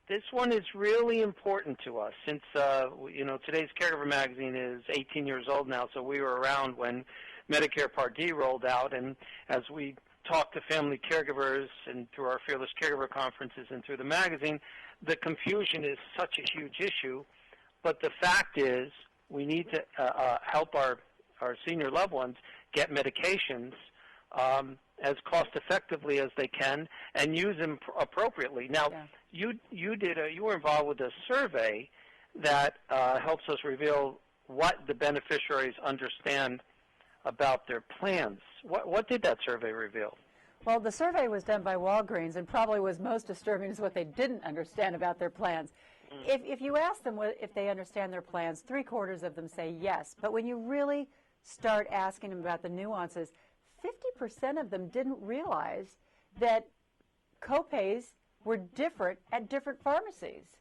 This one is really important to us since, today's Caregiver magazine is 18 years old now, so we were around when Medicare Part D rolled out, and as we talk to family caregivers and through our Fearless Caregiver conferences and through the magazine, the confusion is such a huge issue, but the fact is we need to help our senior loved ones get medications as cost effectively as they can and use them appropriately. Now, you were involved with a survey that helps us reveal what the beneficiaries understand about their plans. What did that survey reveal? Well, the survey was done by Walgreens, and probably was most disturbing is what they didn't understand about their plans. If you ask them if they understand their plans, 3/4 of them say yes. But when you really start asking them about the nuances, 50% of them didn't realize that copays were different at different pharmacies,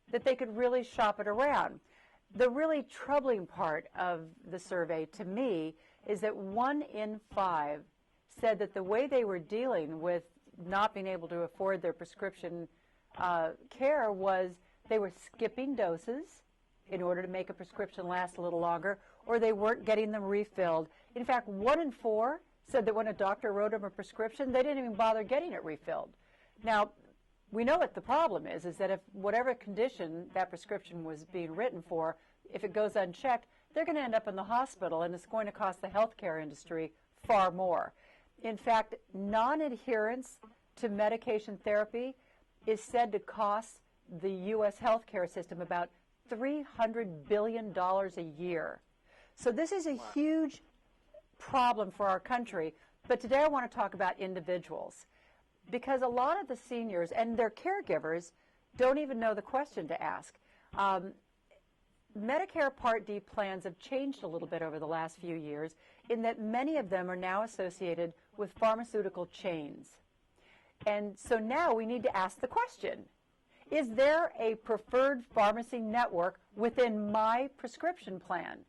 that they could really shop it around. The really troubling part of the survey to me is that 1 in 5 said that the way they were dealing with not being able to afford their prescription care was they were skipping doses in order to make a prescription last a little longer, or they weren't getting them refilled. In fact, 1 in 4 said that when a doctor wrote them a prescription, they didn't even bother getting it refilled. Now, we know what the problem is that if whatever condition that prescription was being written for, if it goes unchecked, they're going to end up in the hospital, and it's going to cost the healthcare industry far more. In fact, non-adherence to medication therapy is said to cost the U.S. healthcare system about $300 billion a year. So this is a huge problem for our country. But today I want to talk about individuals, because a lot of the seniors and their caregivers don't even know the question to ask. Medicare Part D plans have changed a little bit over the last few years in that many of them are now associated with pharmaceutical chains. And so now we need to ask the question, is there a preferred pharmacy network within my prescription plan?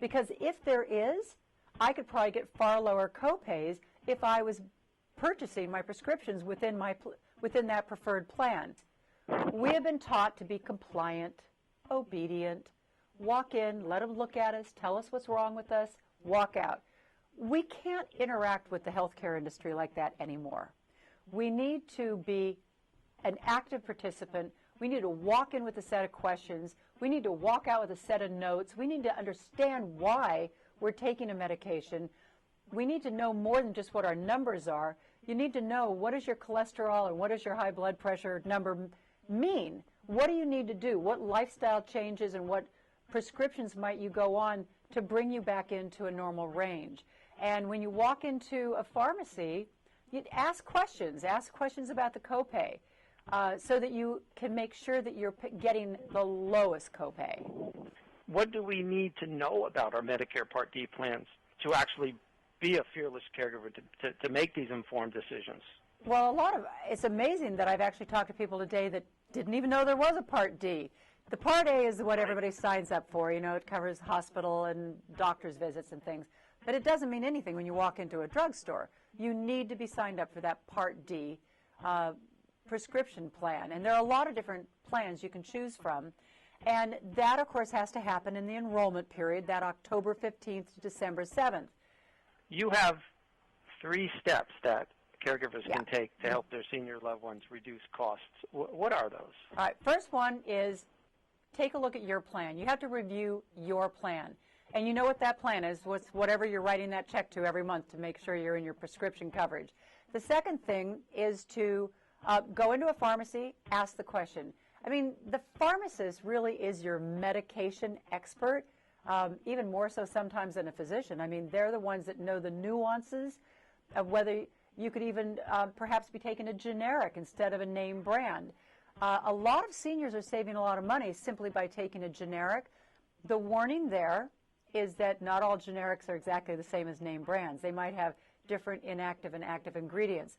Because if there is, I could probably get far lower copays if I was purchasing my prescriptions within that preferred plan. We have been taught to be compliant, obedient, walk in, let them look at us, tell us what's wrong with us, walk out. We can't interact with the healthcare industry like that anymore. We need to be an active participant. We need to walk in with a set of questions. We need to walk out with a set of notes. We need to understand why we're taking a medication. We need to know more than just what our numbers are. You need to know, what is your cholesterol and what does your high blood pressure number mean? What do you need to do? What lifestyle changes and what prescriptions might you go on to bring you back into a normal range? And when you walk into a pharmacy, you ask questions about the copay, so that you can make sure that you're getting the lowest copay. What do we need to know about our Medicare Part D plans to actually be a fearless caregiver to make these informed decisions? Well, it's amazing that I've actually talked to people today that didn't even know there was a Part D. The Part A is what everybody signs up for. You know, it covers hospital and doctor's visits and things. But it doesn't mean anything when you walk into a drugstore. You need to be signed up for that Part D prescription plan. And there are a lot of different plans you can choose from. And that, of course, has to happen in the enrollment period, that October 15th to December 7th. You have 3 steps that caregivers can take to help their senior loved ones reduce costs. What are those? All right. First one is take a look at your plan. You have to review your plan. And you know what that plan is, whatever you're writing that check to every month to make sure you're in your prescription coverage. The second thing is to go into a pharmacy, ask the question. I mean, the pharmacist really is your medication expert, even more so sometimes than a physician. I mean, they're the ones that know the nuances of whether you could even perhaps be taking a generic instead of a name brand. A lot of seniors are saving a lot of money simply by taking a generic. The warning there is that not all generics are exactly the same as name brands. They might have different inactive and active ingredients.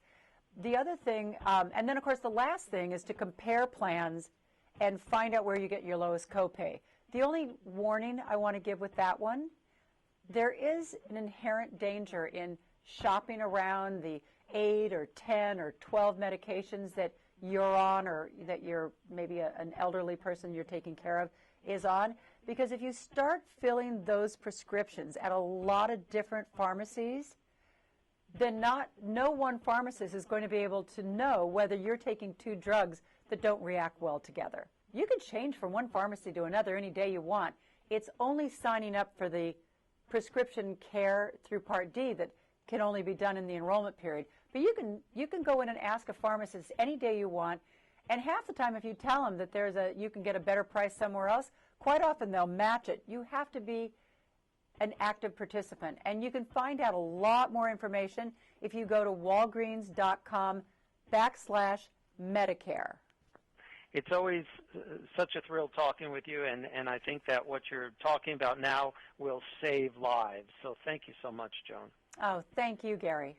The other thing, and then of course the last thing, is to compare plans and find out where you get your lowest copay. The only warning I want to give with that one, there is an inherent danger in shopping around the 8 or 10 or 12 medications that you're on, or that you're maybe an elderly person you're taking care of is on. Because if you start filling those prescriptions at a lot of different pharmacies, then no one pharmacist is going to be able to know whether you're taking two drugs that don't react well together. You can change from one pharmacy to another any day you want. It's only signing up for the prescription care through Part D that can only be done in the enrollment period. But you can go in and ask a pharmacist any day you want, and half the time if you tell them that you can get a better price somewhere else, quite often they'll match it. You have to be an active participant, and you can find out a lot more information if you go to walgreens.com/Medicare. It's always such a thrill talking with you, and I think that what you're talking about now will save lives. So thank you so much, Joan. Oh, thank you, Gary.